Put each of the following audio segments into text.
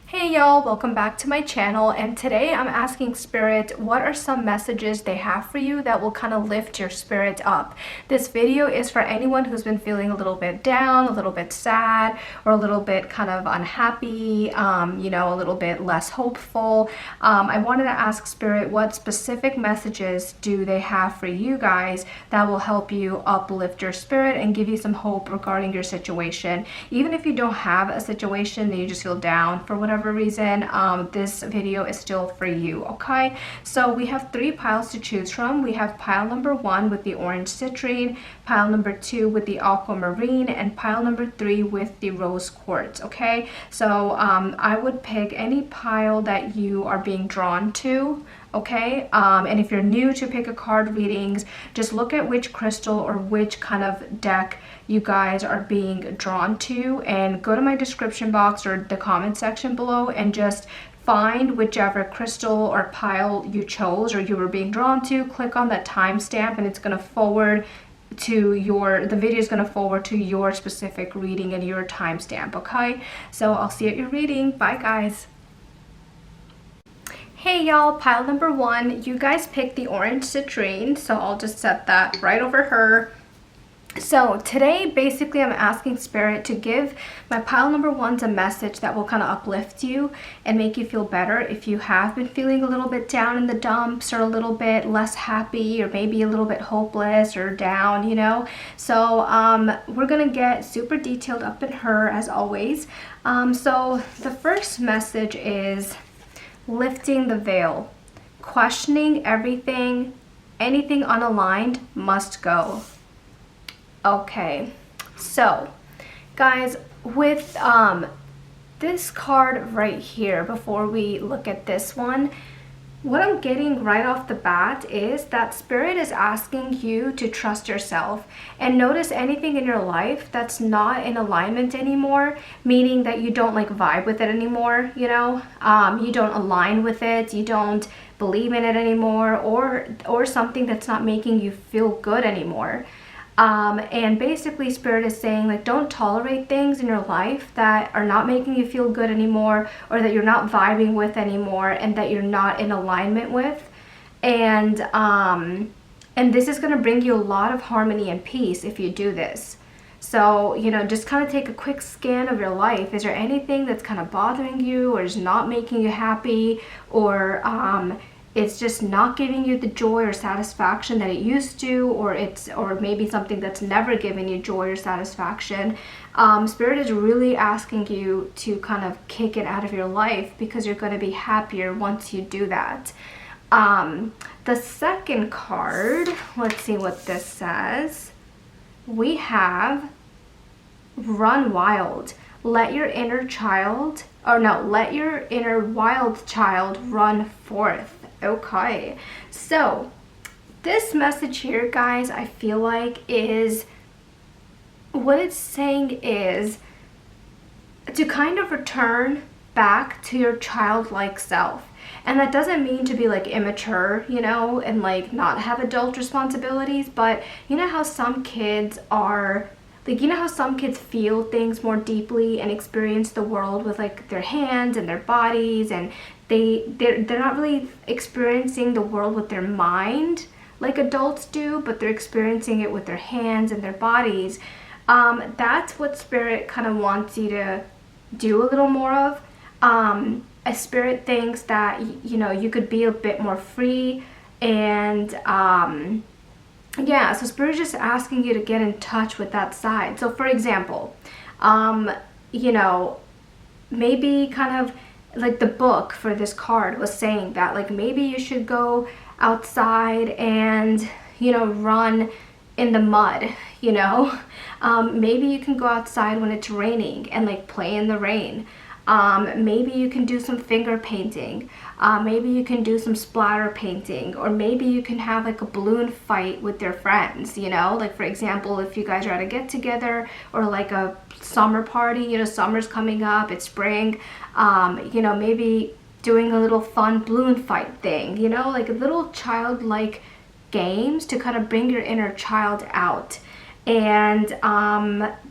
Hey y'all, welcome back to my channel, and today I'm asking Spirit what are some messages they have for you that will kind of lift your spirit up. This video is for anyone who's been feeling a little bit down, a little bit sad, or a little bit kind of unhappy, a little bit less hopeful. I wanted to ask Spirit what specific messages do they have for you guys that will help you uplift your spirit and give you some hope regarding your situation. Even if you don't have a situation that you just feel down for whatever reason, this video is still for you. Okay, so we have three piles to choose from. We have pile number 1 with the orange citrine, pile number 2 with the aquamarine, and pile number 3 with the rose quartz. Okay, so I would pick any pile that you are being drawn to. Okay, and if you're new to pick a card readings, just look at which crystal or which kind of deck you guys are being drawn to, and go to my description box or the comment section below and just find whichever crystal or pile you chose or you were being drawn to. Click on that timestamp and it's going to forward to the video is going to forward to your specific reading and your timestamp. Okay, so I'll see you at your reading. Bye guys. Hey y'all, pile number 1, you guys picked the orange citrine, so I'll just set that right over her. So today, basically, I'm asking Spirit to give my pile number 1s a message that will kind of uplift you and make you feel better if you have been feeling a little bit down in the dumps or a little bit less happy or maybe a little bit hopeless or down, So we're going to get super detailed up in her as always. So the first message is lifting the veil, questioning everything, anything unaligned must go. Okay, so guys, with this card right here, before we look at this one, what I'm getting right off the bat is that Spirit is asking you to trust yourself and notice anything in your life that's not in alignment anymore, meaning that you don't vibe with it anymore, you don't align with it, you don't believe in it anymore, or something that's not making you feel good anymore. And basically Spirit is saying don't tolerate things in your life that are not making you feel good anymore, or that you're not vibing with anymore, and that you're not in alignment with. And this is going to bring you a lot of harmony and peace if you do this. So, just kind of take a quick scan of your life. Is there anything that's kind of bothering you, or is not making you happy, or it's just not giving you the joy or satisfaction that it used to, or maybe something that's never given you joy or satisfaction? Spirit is really asking you to kind of kick it out of your life, because you're going to be happier once you do that. The second card, let's see what this says. We have run wild. Let your inner child, let your inner wild child run forth. Okay, so this message here, guys, I feel like is what it's saying is to kind of return back to your childlike self. And that doesn't mean to be immature, and not have adult responsibilities, but how some kids are how some kids feel things more deeply and experience the world with their hands and their bodies, and they're not really experiencing the world with their mind like adults do, but they're experiencing it with their hands and their bodies. That's what Spirit kind of wants you to do a little more of. A Spirit thinks that you could be a bit more free, and so Spirit is just asking you to get in touch with that side. So for example, maybe kind of the book for this card was saying that maybe you should go outside and run in the mud. Maybe you can go outside when it's raining and play in the rain. Maybe you can do some finger painting. Maybe you can do some splatter painting, or maybe you can have a balloon fight with your friends, for example, if you guys are at a get together or a summer party, summer's coming up, it's spring, maybe doing a little fun balloon fight thing, little childlike games to kind of bring your inner child out. And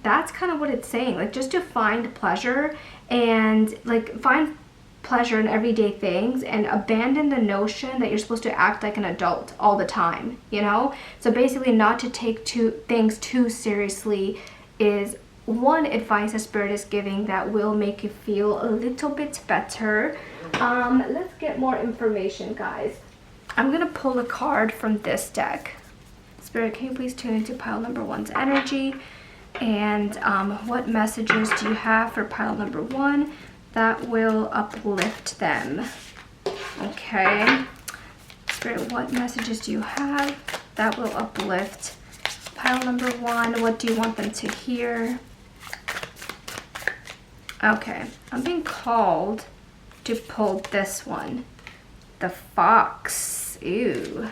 that's kind of what it's saying, just to find pleasure and like find pleasure in everyday things and abandon the notion that you're supposed to act like an adult all the time, you know? So basically not to take things too seriously is one advice that Spirit is giving that will make you feel a little bit better. Let's get more information, guys. I'm gonna pull a card from this deck. Spirit, can you please tune into pile number 1's energy? And what messages do you have for pile number 1 that will uplift them? Okay. Spirit, what messages do you have that will uplift pile number 1? What do you want them to hear? Okay, I'm being called to pull this one. The fox. Ew.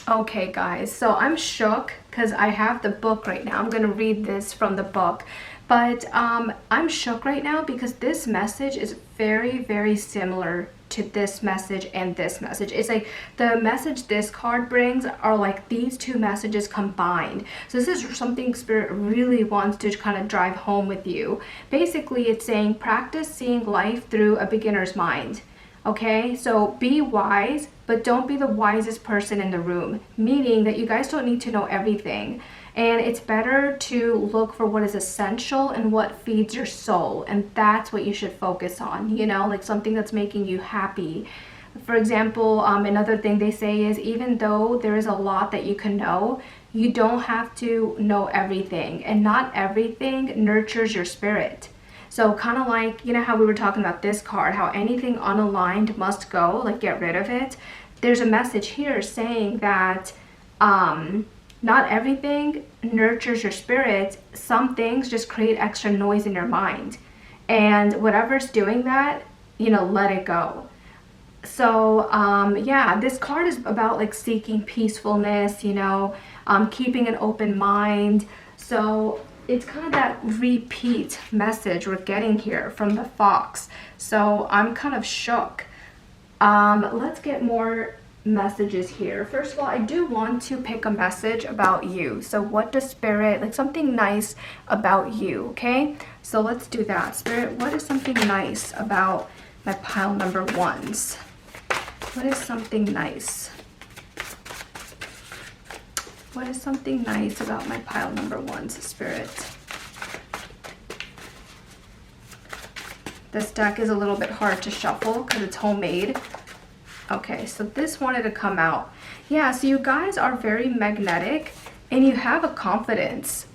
Okay, guys, so I'm shook because I have the book right now. I'm going to read this from the book. But I'm shook right now because this message is very, very similar to this message and this message. It's like the message this card brings are like these two messages combined. So this is something Spirit really wants to kind of drive home with you. Basically, it's saying practice seeing life through a beginner's mind. Okay, so be wise, but don't be the wisest person in the room, meaning that you guys don't need to know everything. And it's better to look for what is essential and what feeds your soul. And that's what you should focus on, you know, like something that's making you happy. For example, another thing they say is even though there is a lot that you can know, you don't have to know everything. And not everything nurtures your spirit. So kind of like, you know how we were talking about this card, how anything unaligned must go, like get rid of it. There's a message here saying that not everything nurtures your spirit. Some things just create extra noise in your mind. And whatever's doing that, you know, let it go. So yeah, this card is about like seeking peacefulness, you know, keeping an open mind. So it's kind of that repeat message we're getting here from the fox. So I'm kind of shook. Let's get more messages here. First of all, I do want to pick a message about you. So what does Spirit, like something nice about you, okay? So let's do that. Spirit, what is something nice about my pile number 1s? What is something nice? What is something nice about my pile number 1s, Spirit? This deck is a little bit hard to shuffle because it's homemade. Okay, so this wanted to come out. Yeah, so you guys are very magnetic and you have a confidence.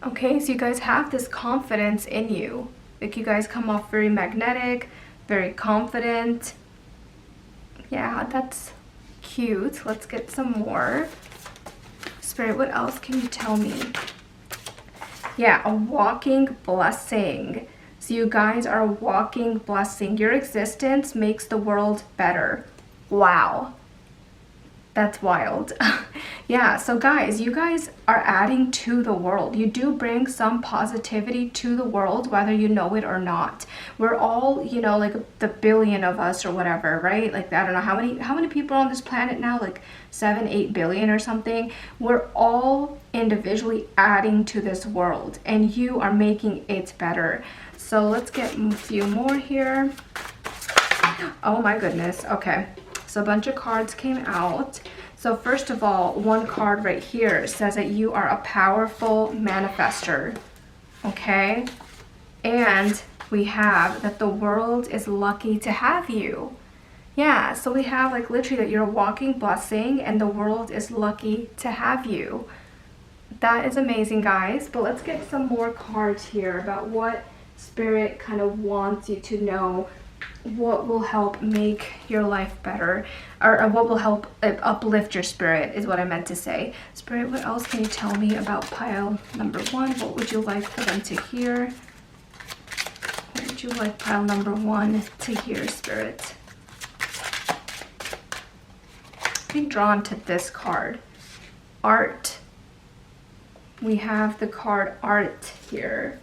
Okay, so you guys have this confidence in you. Like you guys come off very magnetic, very confident. Yeah, that's cute. Let's get some more. Spirit, what else can you tell me? Yeah, a walking blessing. So you guys are a walking blessing. Your existence makes the world better. Wow. That's wild. Yeah, so guys, you guys are adding to the world. You do bring some positivity to the world, whether you know it or not. We're all, you know, like the billion of us or whatever, right? Like, I don't know how many people are on this planet now, like 7-8 billion or something. We're all individually adding to this world and you are making it better. So let's get a few more here. Oh my goodness. Okay. So a bunch of cards came out. So first of all, one card right here says that you are a powerful manifester. Okay. And we have that the world is lucky to have you. Yeah. So we have like literally that you're a walking blessing and the world is lucky to have you. That is amazing, guys. But let's get some more cards here about what Spirit kind of wants you to know, what will help make your life better, or what will help uplift your spirit is what I meant to say. Spirit, what else can you tell me about pile number 1? What would you like for them to hear? What would you like pile number 1 to hear, Spirit? I'm drawn to this card, art. We have the card art here.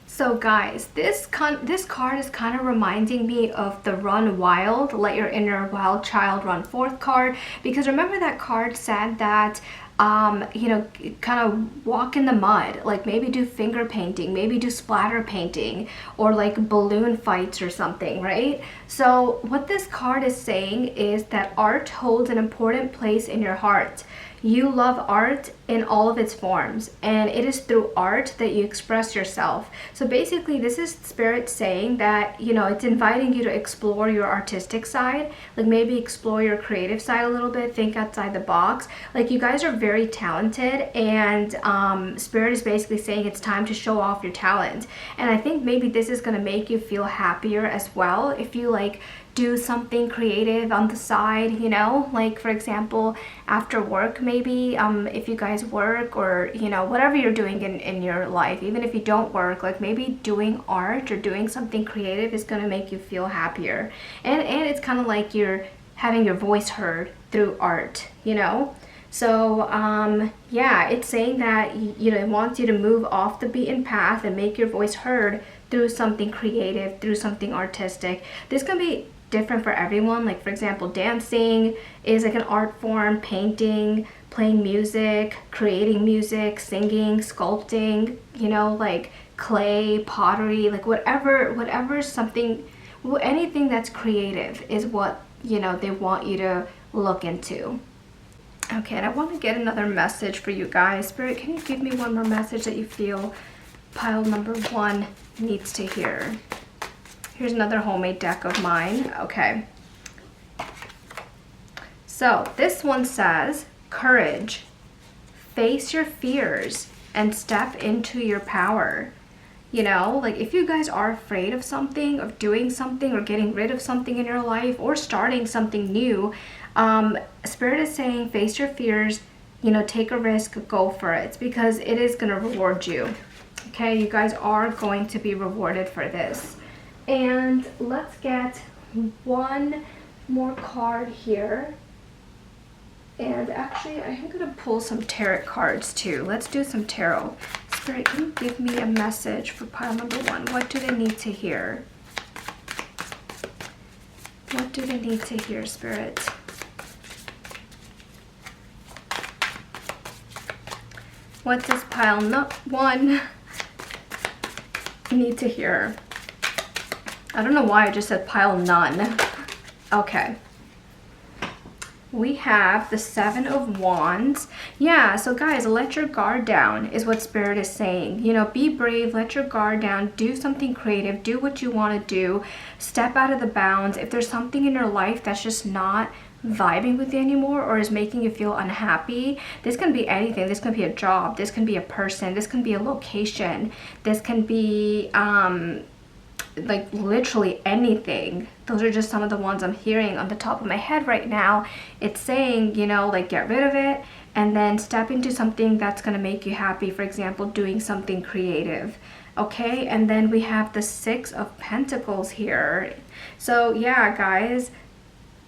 So guys, this card is kind of reminding me of the Run Wild, Let Your Inner Wild Child Run Forth card. Because remember that card said that you know, kind of walk in the mud, like maybe do finger painting, maybe do splatter painting, or like balloon fights or something, right? So what this card is saying is that art holds an important place in your heart. You love art in all of its forms, and it is through art that you express yourself. So basically, this is Spirit saying that, you know, it's inviting you to explore your artistic side, like maybe explore your creative side a little bit, think outside the box. Like, you guys are very talented, and Spirit is basically saying it's time to show off your talent. And I think maybe this is going to make you feel happier as well if you like do something creative on the side, you know, like for example after work, maybe if you guys work, or you know, whatever you're doing in your life, even if you don't work, like maybe doing art or doing something creative is going to make you feel happier, and it's kind of like you're having your voice heard through art, you know. So yeah, it's saying that, you know, it wants you to move off the beaten path and make your voice heard through something creative, through something artistic. This can be different for everyone. Like for example, dancing is like an art form, painting, playing music, creating music, singing, sculpting, you know, like clay, pottery, like whatever something, anything that's creative is what, you know, they want you to look into. Okay, and I want to get another message for you guys. Spirit, can you give me one more message that you feel pile number 1 needs to hear? Here's another homemade deck of mine. Okay. So this one says, courage. Face your fears and step into your power. You know, like if you guys are afraid of something, of doing something, or getting rid of something in your life, or starting something new, Spirit is saying face your fears, you know, take a risk, go for it, because it is going to reward you. Okay, you guys are going to be rewarded for this. And let's get one more card here. And actually, I'm going to pull some tarot cards too. Let's do some tarot. Spirit, can you give me a message for pile number 1? What do they need to hear? What do they need to hear, Spirit? What does pile 1 need to hear? I don't know why I just said pile none. Okay. We have the 7 of Wands. Yeah, so guys, let your guard down is what Spirit is saying. You know, be brave, let your guard down, do something creative, do what you want to do, step out of the bounds. If there's something in your life that's just not vibing with you anymore, or is making you feel unhappy, this can be anything. This can be a job, this can be a person, this can be a location, this can be like literally anything. Those are just some of the ones I'm hearing on the top of my head right now. It's saying, you know, like get rid of it and then step into something that's going to make you happy. For example, doing something creative. Okay, and then we have the 6 of Pentacles here. So yeah, guys,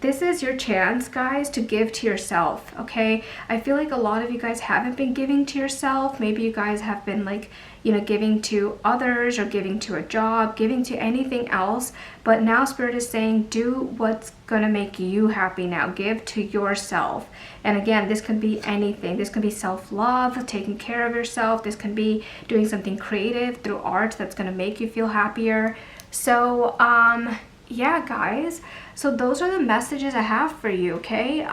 this is your chance, guys, to give to yourself. Okay, I feel like a lot of you guys haven't been giving to yourself. Maybe you guys have been like, you know, giving to others, or giving to a job, giving to anything else. But now Spirit is saying, do what's gonna make you happy now. Give to yourself. And again, this can be anything. This can be self-love, taking care of yourself. This can be doing something creative through art that's gonna make you feel happier. So yeah, guys, so those are the messages I have for you. Okay,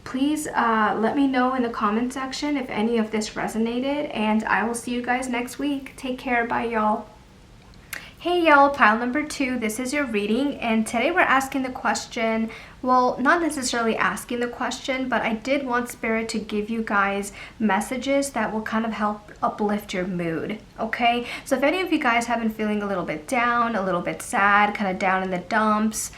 please let me know in the comment section if any of this resonated, and I will see you guys next week. Take care. Bye, y'all. Hey y'all, pile number 2, this is your reading, and today we're asking the question, well, not necessarily asking the question, but I did want Spirit to give you guys messages that will kind of help uplift your mood. Okay, so if any of you guys have been feeling a little bit down, a little bit sad, kind of down in the dumps,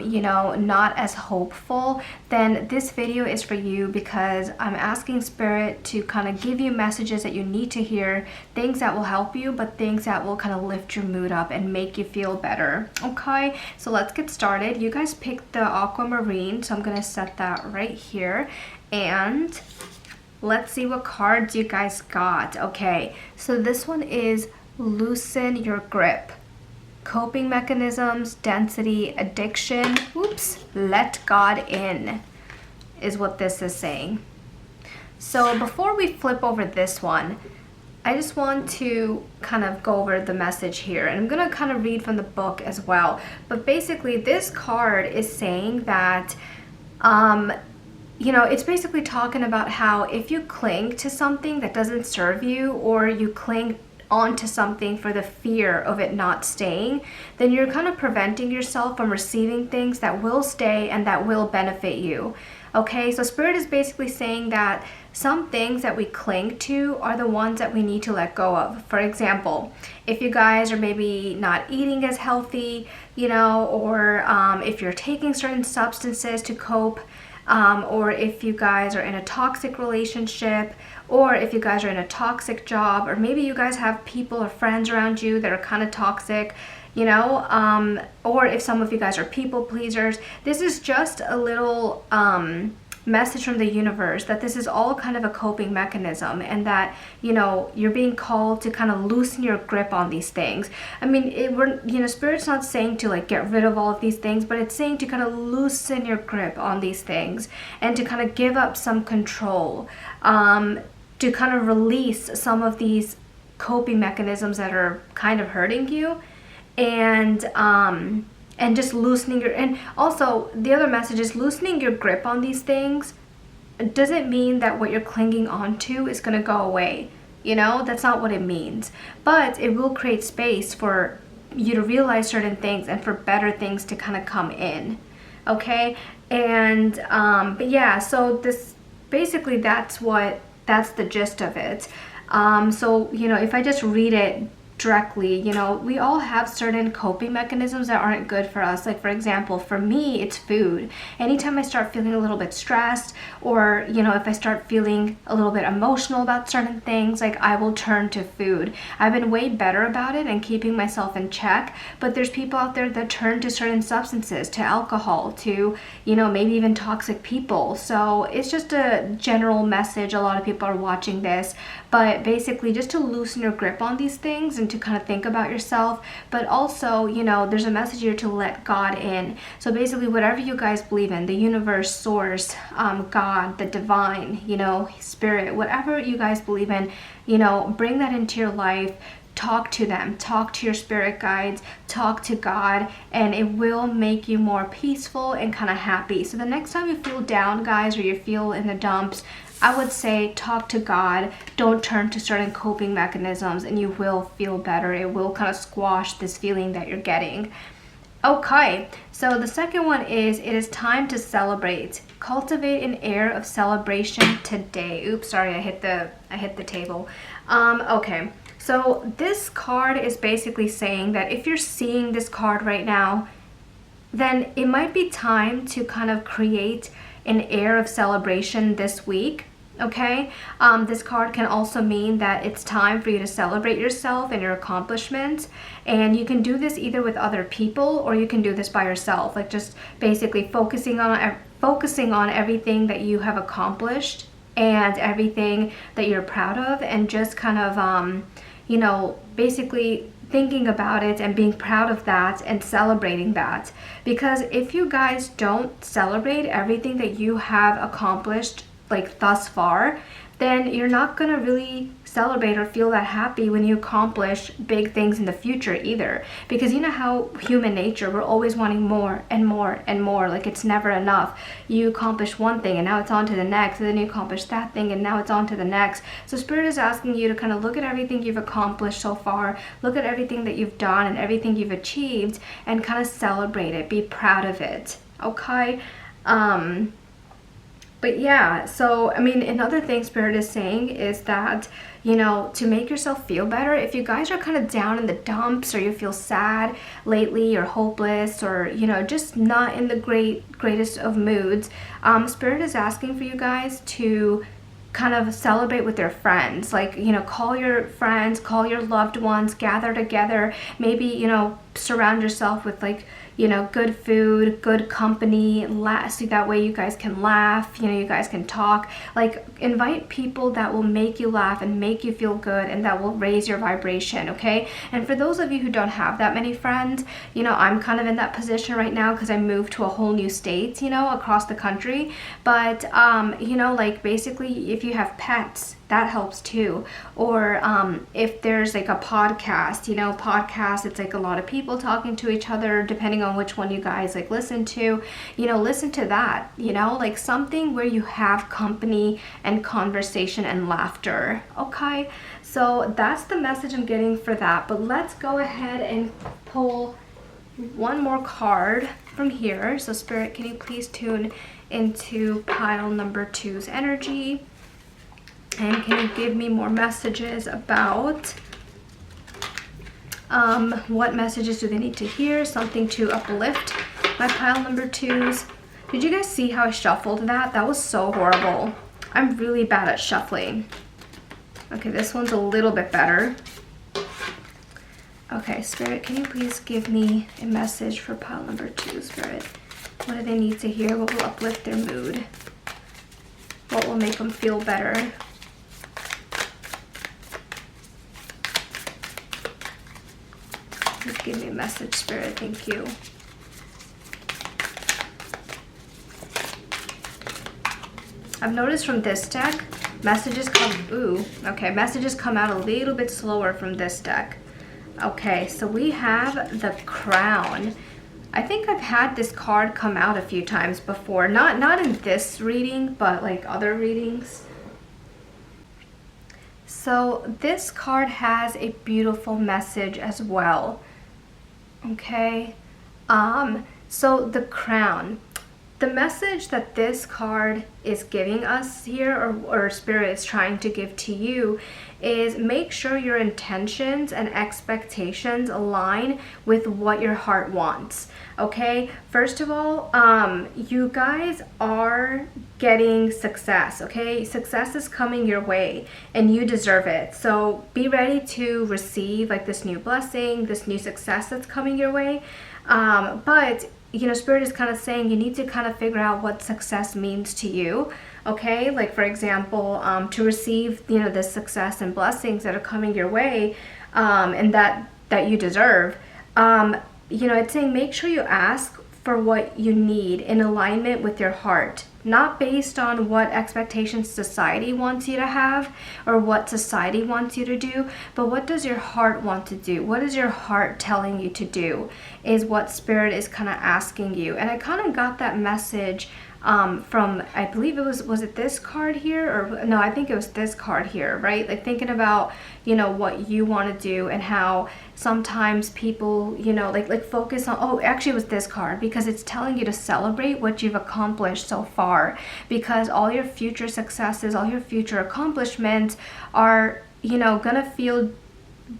you know, not as hopeful, then this video is for you, because I'm asking Spirit to kind of give you messages that you need to hear, things that will help you, but things that will kind of lift your mood up and make you feel better. Okay, so let's get started. You guys picked the Aquamarine, so I'm gonna set that right here, and let's see what cards you guys got. Okay, so this one is loosen your grip. Coping mechanisms, density, addiction, oops, let God in is what this is saying. So before we flip over this one, I just want to kind of go over the message here, and I'm going to kind of read from the book as well. But basically this card is saying that it's basically talking about how if you cling to something that doesn't serve you, or you cling onto something for the fear of it not staying, then you're kind of preventing yourself from receiving things that will stay and that will benefit you. Okay, so Spirit is basically saying that some things that we cling to are the ones that we need to let go of. For example, if you guys are maybe not eating as healthy, or if you're taking certain substances to cope, or if you guys are in a toxic relationship, or if you guys are in a toxic job, or maybe you guys have people or friends around you that are kind of toxic, or if some of you guys are people pleasers. This is just a little message from the universe that this is all kind of a coping mechanism, and that you're being called to kind of loosen your grip on these things. I mean, Spirit's not saying to like get rid of all of these things, but it's saying to kind of loosen your grip on these things and to kind of give up some control, to kind of release some of these coping mechanisms that are kind of hurting you, and just loosening your, and also the other message is loosening your grip on these things doesn't mean that what you're clinging on to is going to go away. That's not what it means, but it will create space for you to realize certain things and for better things to kind of come in. Okay, and but yeah, so this basically that's the gist of it. So if I just read it directly, we all have certain coping mechanisms that aren't good for us. Like, for example, for me, it's food. Anytime I start feeling a little bit stressed, or if I start feeling a little bit emotional about certain things, like, I will turn to food. I've been way better about it and keeping myself in check, but there's people out there that turn to certain substances, to alcohol, to maybe even toxic people. So it's just a general message. A lot of people are watching this, but basically just to loosen your grip on these things and to kind of think about yourself. But also, there's a message here to let God in. So basically, whatever you guys believe in, the universe, source, God, the divine, spirit, whatever you guys believe in, bring that into your life. Talk to them, talk to your spirit guides, talk to God, and it will make you more peaceful and kind of happy. So the next time you feel down, guys, or you feel in the dumps, I would say talk to God. Don't turn to certain coping mechanisms, and you will feel better. It will kind of squash this feeling that you're getting. Okay, so the second one is, it is time to celebrate. Cultivate an air of celebration today. Oops, sorry, I hit the table. Okay. So this card is basically saying that if you're seeing this card right now, then it might be time to kind of create an air of celebration this week. Okay, this card can also mean that it's time for you to celebrate yourself and your accomplishments, and you can do this either with other people, or you can do this by yourself, like just basically focusing on everything that you have accomplished and everything that you're proud of, and just kind of basically thinking about it and being proud of that and celebrating that. Because if you guys don't celebrate everything that you have accomplished like thus far, then you're not gonna really celebrate or feel that happy when you accomplish big things in the future either. Because you know how human nature, we're always wanting more and more and more. Like, it's never enough. You accomplish one thing and now it's on to the next, and then you accomplish that thing and now it's on to the next. So Spirit is asking you to kind of look at everything you've accomplished so far, look at everything that you've done and everything you've achieved, and kind of celebrate it, be proud of it. Okay, but yeah, so I mean, another thing Spirit is saying is that, to make yourself feel better, if you guys are kind of down in the dumps, or you feel sad lately, or hopeless, or just not in the greatest of moods, Spirit is asking for you guys to kind of celebrate with their friends. Like, call your friends, call your loved ones, gather together, maybe surround yourself with like, you know, good food, good company, so that way you guys can laugh, you know, you guys can talk. Like, invite people that will make you laugh and make you feel good and that will raise your vibration, okay? And for those of you who don't have that many friends, you know, I'm kind of in that position right now because I moved to a whole new state, you know, across the country. But you know, like, basically if you have pets, that helps too. Or if there's like a podcast, you know, it's like a lot of people talking to each other, depending on which one you guys like listen to, you know, listen to that, you know, like something where you have company and conversation and laughter, okay? So that's the message I'm getting for that. But let's go ahead and pull one more card from here. So Spirit, can you please tune into pile number 2's energy? And can you give me more messages about what messages do they need to hear? Something to uplift my pile number 2's. Did you guys see how I shuffled that? That was so horrible. I'm really bad at shuffling. Okay, this one's a little bit better. Okay, Spirit, can you please give me a message for pile number 2, Spirit? What do they need to hear? What will uplift their mood? What will make them feel better? Please give me a message, Spirit. Thank you. I've noticed from this deck, messages come out a little bit slower from this deck. Okay, so we have the Crown. I think I've had this card come out a few times before. Not in this reading, but like other readings. So this card has a beautiful message as well. Okay, so the Crown. The message that this card is giving us here, or Spirit is trying to give to you, is make sure your intentions and expectations align with what your heart wants. Okay, first of all, you guys are getting success. Okay, success is coming your way and you deserve it. So be ready to receive like this new blessing, this new success that's coming your way. But you know, Spirit is kind of saying you need to kind of figure out what success means to you. Okay, like for example, to receive, you know, this success and blessings that are coming your way, and that you deserve. You know, it's saying make sure you ask for what you need in alignment with your heart, not based on what expectations society wants you to have or what society wants you to do, but what does your heart want to do? What is your heart telling you to do is what Spirit is kind of asking you. And I kind of got that message from, I believe it was it this card here? Or no, I think it was this card here, right? Like thinking about, you know, what you want to do and how sometimes people, you know, like focus on, oh, actually it was this card, because it's telling you to celebrate what you've accomplished so far, because all your future successes, all your future accomplishments are, you know, gonna feel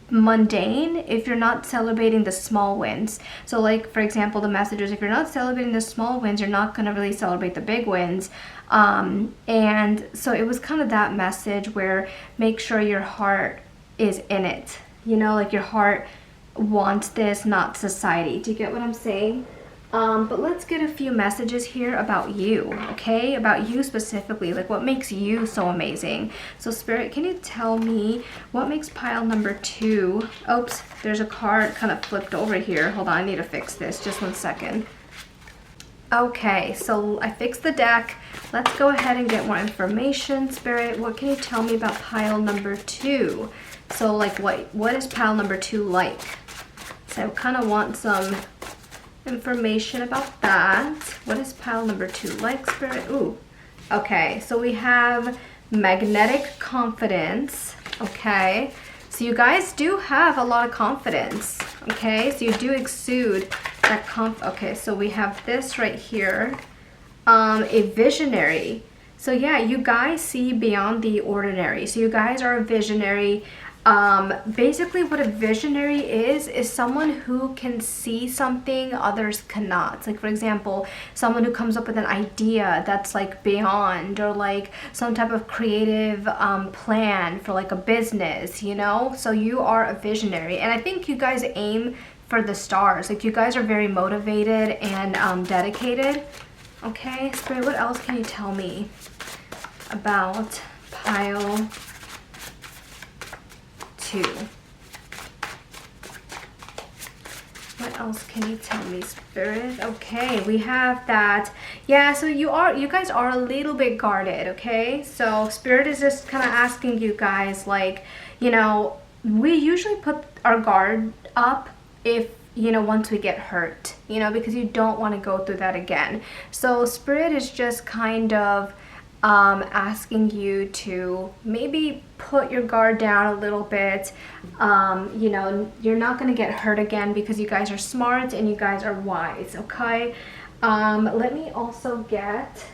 mundane if you're not celebrating the small wins. So like for example, the messages, if you're not celebrating the small wins, you're not going to really celebrate the big wins. And so it was kind of that message where make sure your heart is in it, you know, like your heart wants this, not society. Do you get what I'm saying? But let's get a few messages here about you, okay? About you specifically, like what makes you so amazing. So Spirit, can you tell me what makes pile number 2? Oops, there's a card kind of flipped over here. Hold on, I need to fix this. Just 1 second. Okay, so I fixed the deck. Let's go ahead and get more information. Spirit, what can you tell me about pile number 2? So like what is pile number 2 like? So I kind of want some information about that. What is pile number 2 like, Spirit? Ooh, okay, so we have magnetic confidence. Okay, so you guys do have a lot of confidence. Okay, so you do exude that okay, so we have this right here, a visionary. So yeah, you guys see beyond the ordinary. So you guys are a visionary. Basically what a visionary is someone who can see something others cannot. Like for example, someone who comes up with an idea that's like beyond, or like some type of creative plan for like a business, you know? So you are a visionary, and I think you guys aim for the stars. Like, you guys are very motivated and dedicated. Okay, Spirit, what else can you tell me about pile 2? What else can you tell me, Spirit? Okay, we have that. Yeah, so you guys are a little bit guarded, okay? So Spirit is just kind of asking you guys, like, you know, we usually put our guard up if, you know, once we get hurt, you know, because you don't want to go through that again. So Spirit is just kind of asking you to maybe put your guard down a little bit. You know, you're not going to get hurt again because you guys are smart and you guys are wise, okay? Let me also get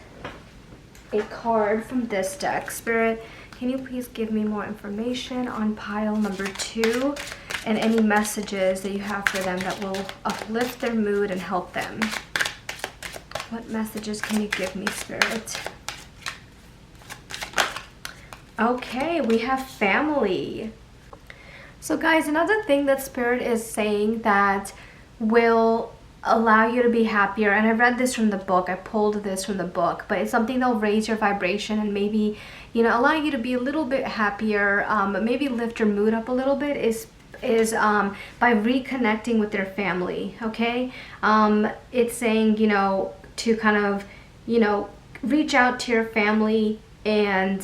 a card from this deck. Spirit, can you please give me more information on pile number 2 and any messages that you have for them that will uplift their mood and help them? What messages can you give me, Spirit? Okay, we have family. So guys, another thing that Spirit is saying that will allow you to be happier, and I read this from the book, I pulled this from the book, but it's something that'll raise your vibration and maybe, you know, allow you to be a little bit happier, maybe lift your mood up a little bit, is by reconnecting with their family, okay? It's saying, you know, to kind of, you know, reach out to your family and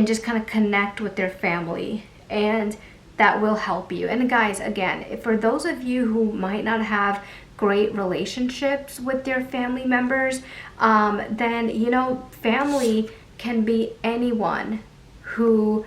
just kind of connect with their family, and that will help you. And guys, again, for those of you who might not have great relationships with their family members, then, you know, family can be anyone who,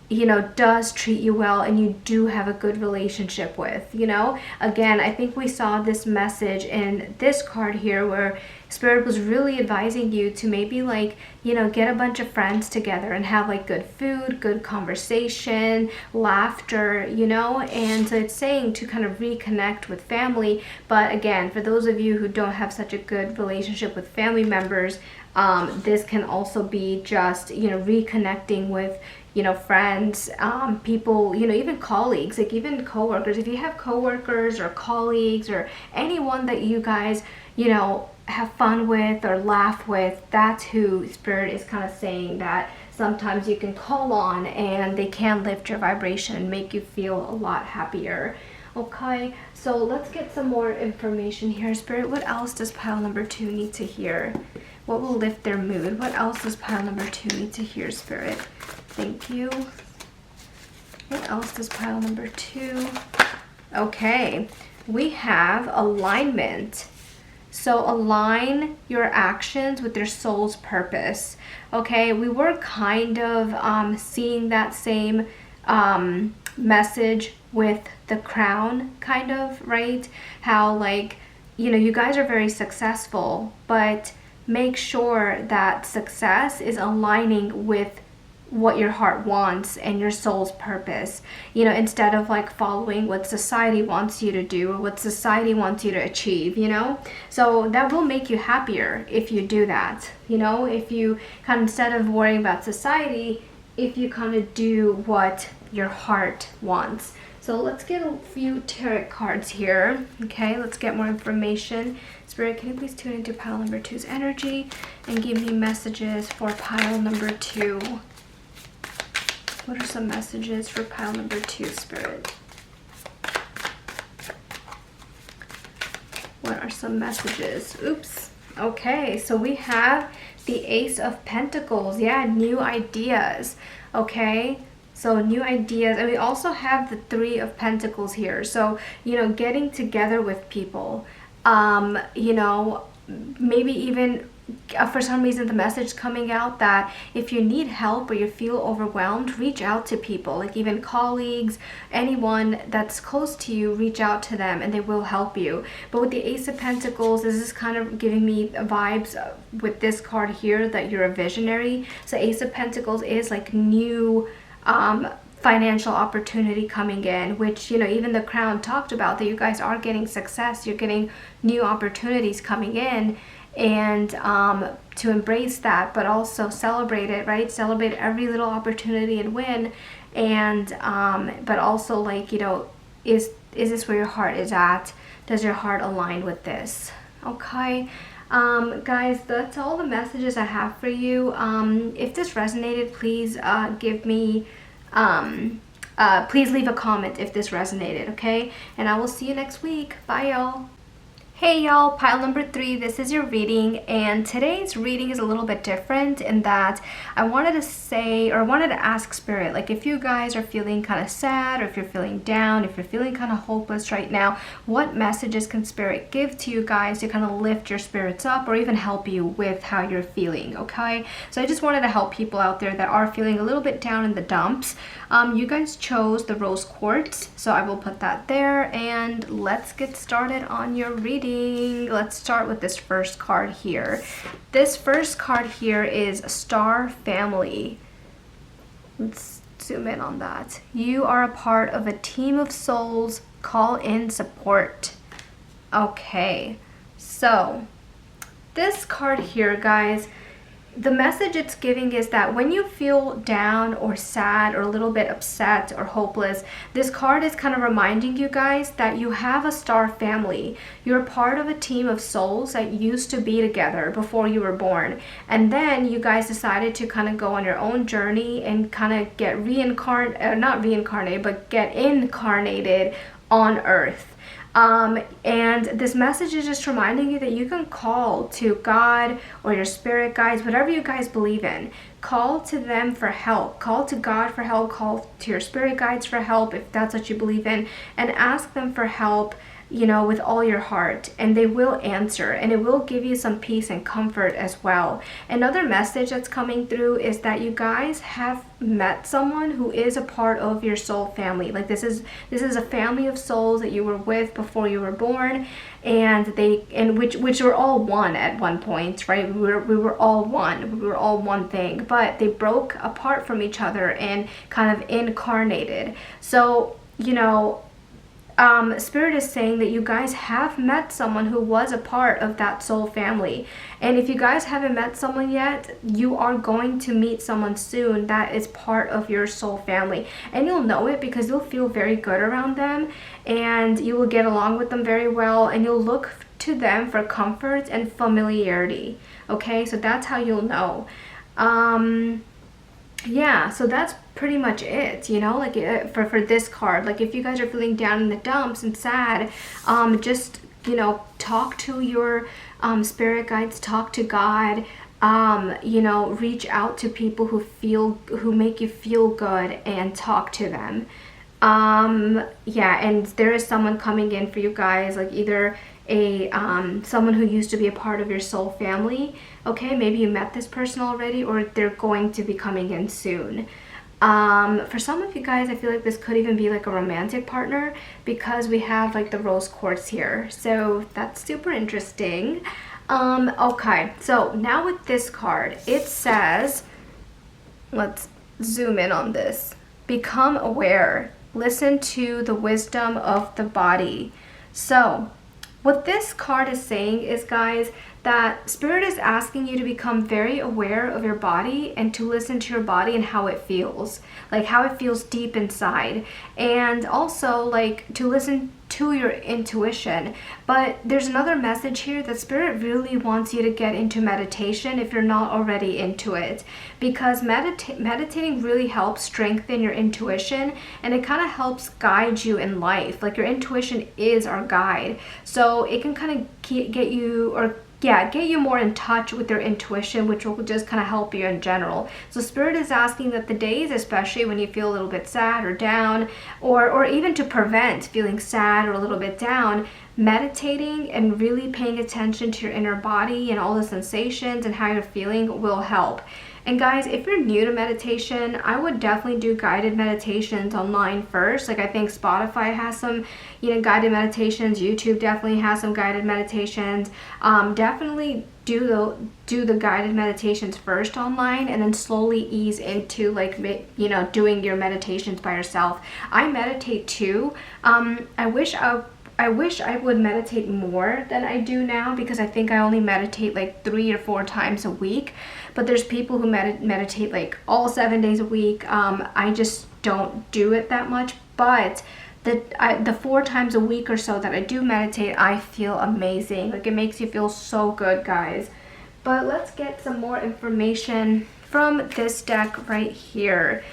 you know, does treat you well and you do have a good relationship with, you know. Again, I think we saw this message in this card here where Spirit was really advising you to maybe, like, you know, get a bunch of friends together and have like good food, good conversation, laughter, you know. And so it's saying to kind of reconnect with family. But again, for those of you who don't have such a good relationship with family members, this can also be just, you know, reconnecting with, you know, friends, people, you know, even colleagues, like even coworkers. If you have coworkers or colleagues or anyone that you guys, you know, have fun with or laugh with, that's who Spirit is kind of saying that sometimes you can call on and they can lift your vibration and make you feel a lot happier. Okay, so let's get some more information here, Spirit. What else does pile number 2 need to hear? What will lift their mood? What else does pile number 2 need to hear, Spirit? Thank you. What else does pile number 2? Okay, we have alignment. So align your actions with your soul's purpose. Okay, we were kind of seeing that same message with the crown, kind of, right? How, like, you know, you guys are very successful, but make sure that success is aligning with what your heart wants and your soul's purpose, you know, instead of like following what society wants you to do or what society wants you to achieve, you know. So that will make you happier if you do that, you know, if you kind of, instead of worrying about society, if you kind of do what your heart wants. So let's get a few tarot cards here. Okay, let's get more information. Spirit, can you please tune into pile number 2's energy and give me messages for pile number 2? What are some messages for pile number 2, Spirit? What are some messages? Oops. Okay, so we have the Ace of Pentacles. Yeah, new ideas. Okay, so new ideas. And we also have the 3 of Pentacles here. So, you know, getting together with people. You know, maybe even for some reason the message coming out that if you need help or you feel overwhelmed, reach out to people, like even colleagues, anyone that's close to you, reach out to them and they will help you. But with the Ace of Pentacles, this is kind of giving me vibes with this card here that you're a visionary. So Ace of Pentacles is like new financial opportunity coming in, which, you know, even the crown talked about, that you guys are getting success, you're getting new opportunities coming in, and to embrace that, but also celebrate it, right? Celebrate every little opportunity and win, and but also, like, you know, is Is this where your heart is at? Does your heart align with this? Okay. Guys, that's all the messages I have for you. If this resonated, please give me, please leave a comment if this resonated, okay? And I will see you next week. Bye, y'all. Hey y'all, pile number 3, this is your reading, and today's reading is a little bit different in that I wanted to ask Spirit, like if you guys are feeling kind of sad, or if you're feeling down, if you're feeling kind of hopeless right now, what messages can Spirit give to you guys to kind of lift your spirits up or even help you with how you're feeling, okay? So I just wanted to help people out there that are feeling a little bit down in the dumps. You guys chose the rose quartz, so I will put that there, and let's get started on your reading. Let's start with this first card here. This first card here is Star Family. Let's zoom in on that. You are a part of a team of souls. Call in support. Okay, so this card here, guys, the message it's giving is that when you feel down or sad or a little bit upset or hopeless, this card is kind of reminding you guys that you have a star family. You're part of a team of souls that used to be together before you were born. And then you guys decided to kind of go on your own journey and kind of get get incarnated on Earth. And this message is just reminding you that you can call to God or your spirit guides, whatever you guys believe in. Call to them for help. Call to God for help. Call to your spirit guides for help if that's what you believe in. And ask them for help, you know, with all your heart, and they will answer, and it will give you some peace and comfort as well. Another message that's coming through is that you guys have met someone who is a part of your soul family. Like this is a family of souls that you were with before you were born, and which were all one at one point, right? We were all one. We were all one thing, but they broke apart from each other and kind of incarnated. So, you know, Spirit is saying that you guys have met someone who was a part of that soul family. And if you guys haven't met someone yet, you are going to meet someone soon that is part of your soul family. And you'll know it because you'll feel very good around them, and you will get along with them very well, and you'll look to them for comfort and familiarity. Okay, so that's how you'll know. Yeah, so that's pretty much it, you know, like for this card. Like if you guys are feeling down in the dumps and sad, just, you know, talk to your spirit guides, talk to God, you know, reach out to people who make you feel good and talk to them. Yeah, and there is someone coming in for you guys, like either someone who used to be a part of your soul family. Okay, maybe you met this person already, or they're going to be coming in soon. For some of you guys, I feel like this could even be like a romantic partner because we have like the rose quartz here. So that's super interesting. Okay, so now with this card, it says, let's zoom in on this. Become aware. Listen to the wisdom of the body. So what this card is saying is, guys, that Spirit is asking you to become very aware of your body and to listen to your body and how it feels, like how it feels deep inside, and also like to listen to your intuition. But there's another message here that Spirit really wants you to get into meditation if you're not already into it, because meditating really helps strengthen your intuition, and it kind of helps guide you in life. Like your intuition is our guide, so it can kind of get you more in touch with your intuition, which will just kind of help you in general. So Spirit is asking that the days, especially when you feel a little bit sad or down, or even to prevent feeling sad or a little bit down, meditating and really paying attention to your inner body and all the sensations and how you're feeling will help. And guys, if you're new to meditation, I would definitely do guided meditations online first. Like I think Spotify has some, you know, guided meditations. YouTube definitely has some guided meditations. Definitely do the guided meditations first online, and then slowly ease into like, you know, doing your meditations by yourself. I meditate too. I wish I would meditate more than I do now, because I think I only meditate like 3 or 4 times a week. But there's people who meditate like all 7 days a week. I just don't do it that much. But the 4 times a week or so that I do meditate, I feel amazing. Like, it makes you feel so good, guys. But let's get some more information from this deck right here.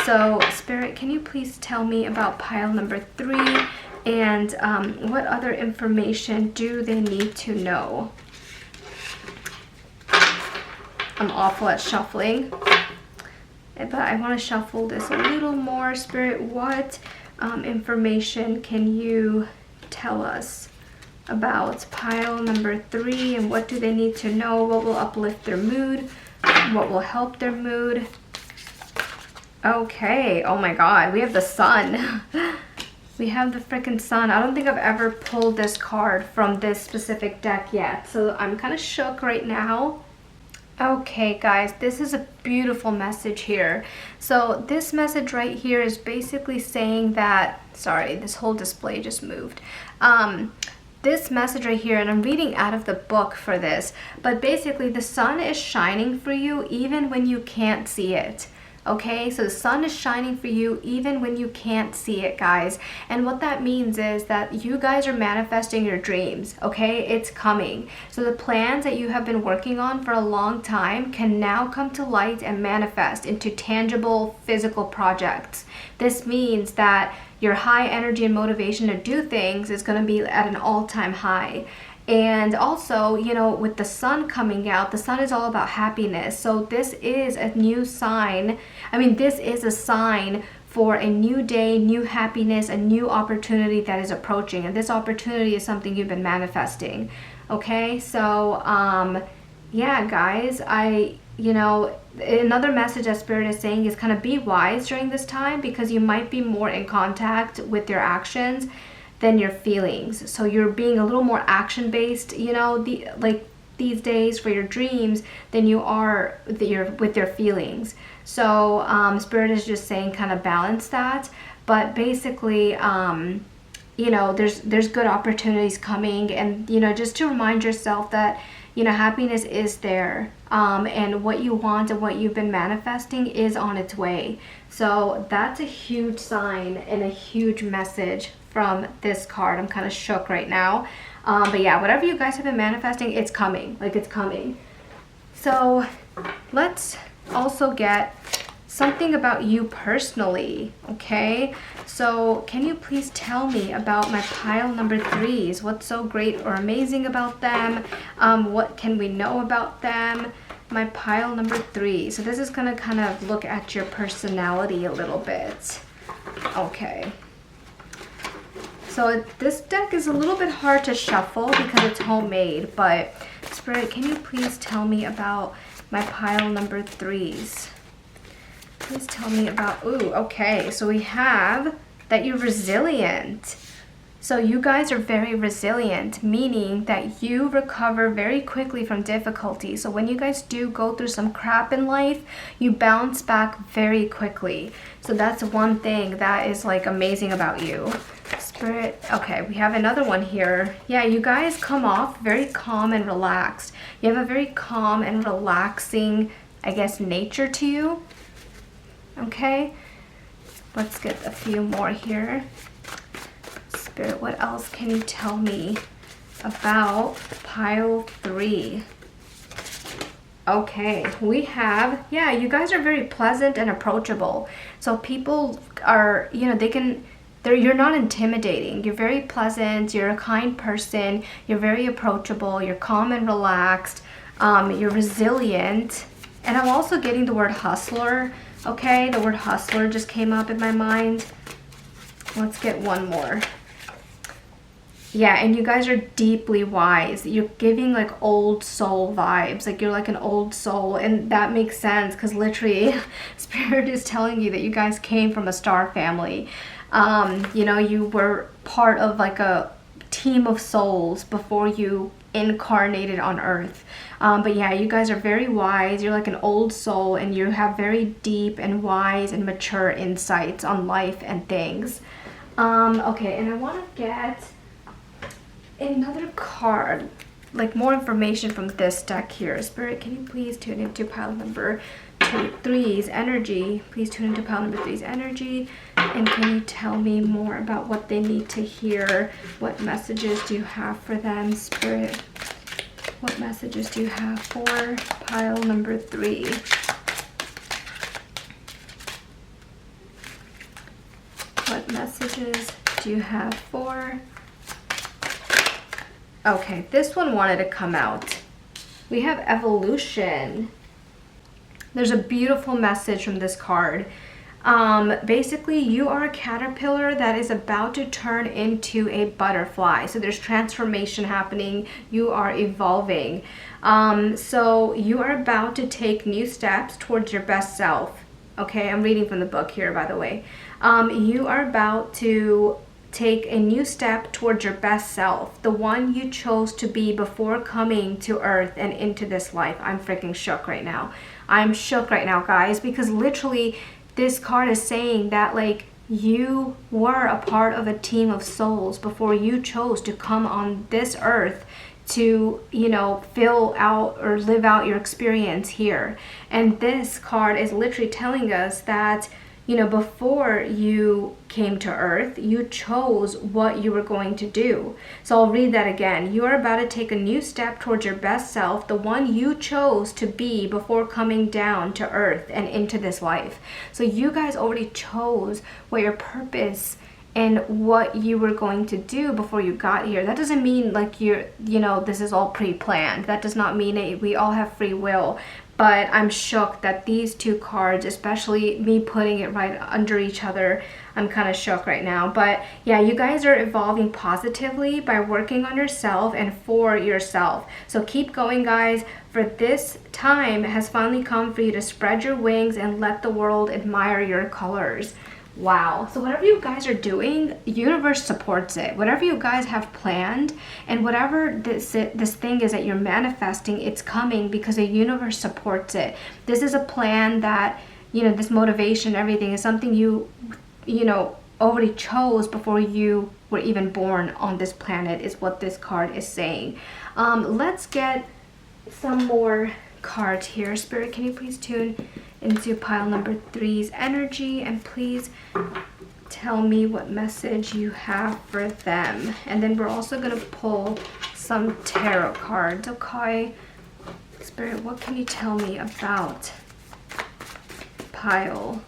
So, Spirit, can you please tell me about pile number 3, and what other information do they need to know? I'm awful at shuffling, but I want to shuffle this a little more. Spirit, what information can you tell us about pile number 3, and what do they need to know? What will uplift their mood? What will help their mood? Okay, oh my god, we have the sun. We have the freaking sun. I don't think I've ever pulled this card from this specific deck yet, so I'm kind of shook right now. Okay, guys, this is a beautiful message here. So this message right here is basically saying that, sorry, this whole display just moved. This message right here, and I'm reading out of the book for this, but basically the sun is shining for you even when you can't see it. Okay, so the sun is shining for you even when you can't see it, guys. And what that means is that you guys are manifesting your dreams, okay? It's coming. So the plans that you have been working on for a long time can now come to light and manifest into tangible physical projects. This means that your high energy and motivation to do things is going to be at an all-time high. And also, you know, with the sun coming out, the sun is all about happiness. So this is a new sign. I mean, this is a sign for a new day, new happiness, a new opportunity that is approaching. And this opportunity is something you've been manifesting. Okay, so yeah, guys, you know, another message that Spirit is saying is kind of be wise during this time, because you might be more in contact with your actions than your feelings. So you're being a little more action based, you know, like these days for your dreams than you are with your feelings. So Spirit is just saying kind of balance that. But basically, you know, there's good opportunities coming, and you know, just to remind yourself that, you know, happiness is there, and what you want and what you've been manifesting is on its way. So that's a huge sign and a huge message from this card. I'm kind of shook right now. But yeah, whatever you guys have been manifesting, it's coming. Like, it's coming. So let's also get something about you personally, okay? So can you please tell me about my pile number 3s? What's so great or amazing about them? What can we know about them? My pile number 3. So this is gonna kind of look at your personality a little bit. Okay. So this deck is a little bit hard to shuffle because it's homemade, but Spirit, can you please tell me about my pile number 3s? Please tell me about, ooh, okay, so we have that you're resilient. So you guys are very resilient, meaning that you recover very quickly from difficulty. So when you guys do go through some crap in life, you bounce back very quickly. So that's one thing that is like amazing about you. Spirit, okay, we have another one here. Yeah, you guys come off very calm and relaxed. You have a very calm and relaxing, I guess, nature to you. Okay, let's get a few more here. Spirit, what else can you tell me about pile 3? Okay, we have, yeah, you guys are very pleasant and approachable. So people are, you know, you're not intimidating. You're very pleasant. You're a kind person. You're very approachable. You're calm and relaxed. You're resilient. And I'm also getting the word hustler. Okay, the word hustler just came up in my mind. Let's get one more. Yeah, and you guys are deeply wise. You're giving like old soul vibes. Like you're like an old soul, and that makes sense because literally Spirit is telling you that you guys came from a star family. You know, you were part of like a team of souls before you incarnated on Earth. But yeah, you guys are very wise. You're like an old soul, and you have very deep and wise and mature insights on life and things. Okay, and I want to get another card, like more information from this deck here. Spirit, can you please tune into pile number 3's energy? Please tune into pile number 3's energy. And can you tell me more about what they need to hear? What messages do you have for them, Spirit? What messages do you have for pile number 3? What messages do you have for... Okay, this one wanted to come out. We have evolution. There's a beautiful message from this card. Basically, you are a caterpillar that is about to turn into a butterfly. So there's transformation happening. You are evolving. So you are about to take new steps towards your best self. Okay, I'm reading from the book here, by the way. You are about to take a new step towards your best self, the one you chose to be before coming to Earth and into this life. I'm freaking shook right now. I'm shook right now, guys, because literally this card is saying that, like, you were a part of a team of souls before you chose to come on this earth to, you know, fill out or live out your experience here. And this card is literally telling us that, you know, before you came to Earth, you chose what you were going to do. So I'll read that again. You are about to take a new step towards your best self, the one you chose to be before coming down to Earth and into this life. So you guys already chose what your purpose and what you were going to do before you got here. That doesn't mean like you know, this is all pre-planned. That does not mean it. We all have free will. But I'm shook that these two cards, especially me putting it right under each other, I'm kind of shook right now. But yeah, you guys are evolving positively by working on yourself and for yourself. So keep going, guys. For this time has finally come for you to spread your wings and let the world admire your colors. Wow. So whatever you guys are doing, universe supports it. Whatever you guys have planned and whatever this thing is that you're manifesting, it's coming because the universe supports it. This is a plan that, you know, this motivation, everything is something you know, already chose before you were even born on this planet, is what this card is saying. Let's get some more cards here. Spirit, can you please tune into pile number 3's energy and please tell me what message you have for them. And then we're also going to pull some tarot cards. Okay, Spirit, what can you tell me about pile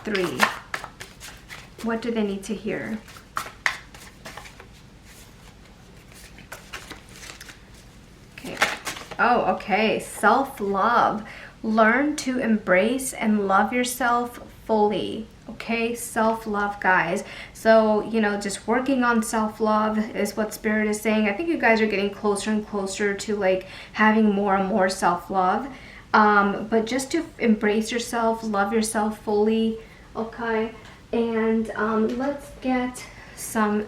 3? What do they need to hear? Okay. Oh, okay. Self-love. Learn to embrace and love yourself fully. Okay, self-love, guys. So, you know, just working on self-love is what Spirit is saying. I think you guys are getting closer and closer to like having more and more self-love. But just to embrace yourself, love yourself fully. Okay, and let's get some,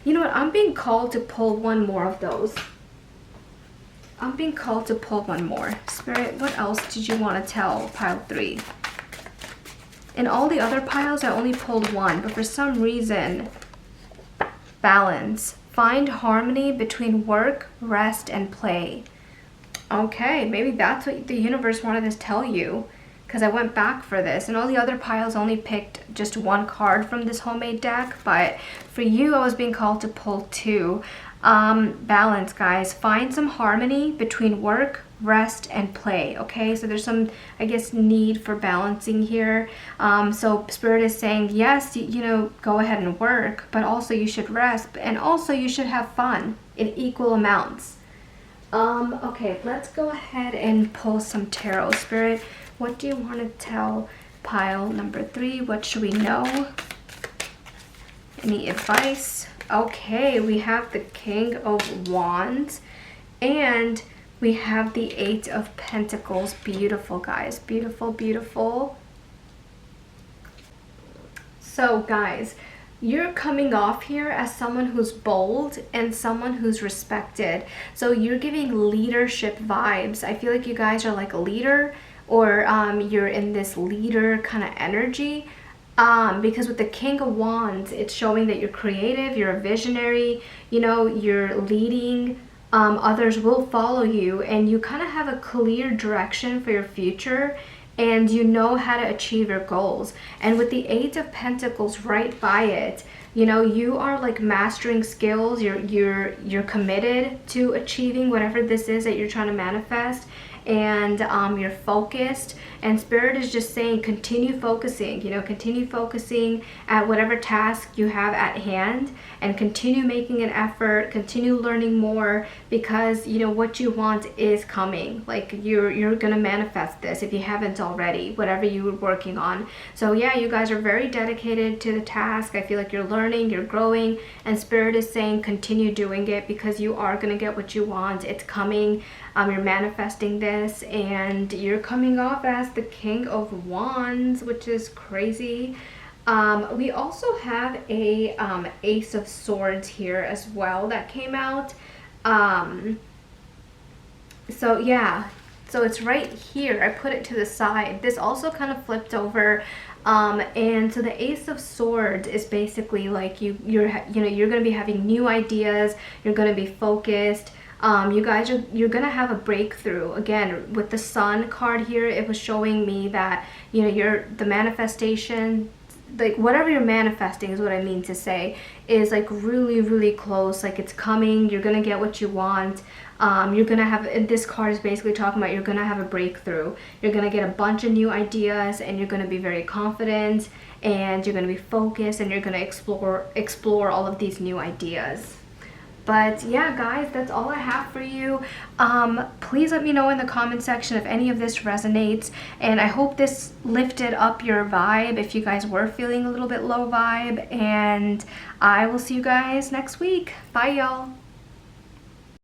you know what, I'm being called to pull one more of those. I'm being called to pull one more. Spirit, what else did you want to tell pile 3? In all the other piles, I only pulled one, but for some reason, balance. Find harmony between work, rest, and play. Okay, maybe that's what the universe wanted to tell you, because I went back for this. And all the other piles only picked just one card from this homemade deck, but for you, I was being called to pull 2. Balance, guys. Find some harmony between work, rest, and play. Okay, so there's some, I guess, need for balancing here. So Spirit is saying, yes, you know, go ahead and work, but also you should rest, and also you should have fun in equal amounts. Okay, let's go ahead and pull some tarot. Spirit, what do you want to tell pile number 3? What should we know? Any advice? Okay, we have the King of Wands and we have the 8 of Pentacles. Beautiful, guys. Beautiful, beautiful. So, guys, you're coming off here as someone who's bold and someone who's respected. So you're giving leadership vibes. I feel like you guys are like a leader, or you're in this leader kind of energy. Because with the King of Wands, it's showing that you're creative, you're a visionary, you know, you're leading, others will follow you, and you kind of have a clear direction for your future, and you know how to achieve your goals. And with the Eight of Pentacles right by it, you know, you are like mastering skills. You're committed to achieving whatever this is that you're trying to manifest, and you're focused. And Spirit is just saying, continue focusing, you know, continue focusing at whatever task you have at hand, and continue making an effort, continue learning more, because you know what you want is coming. Like you're gonna manifest this if you haven't already, whatever you were working on. So yeah, you guys are very dedicated to the task. I feel like you're learning, you're growing, and Spirit is saying continue doing it, because you are gonna get what you want. It's coming. You're manifesting this, and you're coming off as the King of Wands, which is crazy. We also have a Ace of Swords here as well that came out. So yeah, so it's right here. I put it to the side. This also kind of flipped over. And so the Ace of Swords is basically like you're going to be having new ideas. You're going to be focused. You guys you're gonna have a breakthrough. Again, with the Sun card here, it was showing me that, you know, the manifestation, like whatever you're manifesting is what I mean to say, is like really, really close. Like it's coming. You're gonna get what you want. You're gonna have, and this card is basically talking about you're gonna have a breakthrough. You're gonna get a bunch of new ideas, and you're gonna be very confident, and you're gonna be focused, and you're gonna explore all of these new ideas. But yeah, guys, that's all I have for you. Please let me know in the comment section if any of this resonates. And I hope this lifted up your vibe if you guys were feeling a little bit low vibe. And I will see you guys next week. Bye, y'all.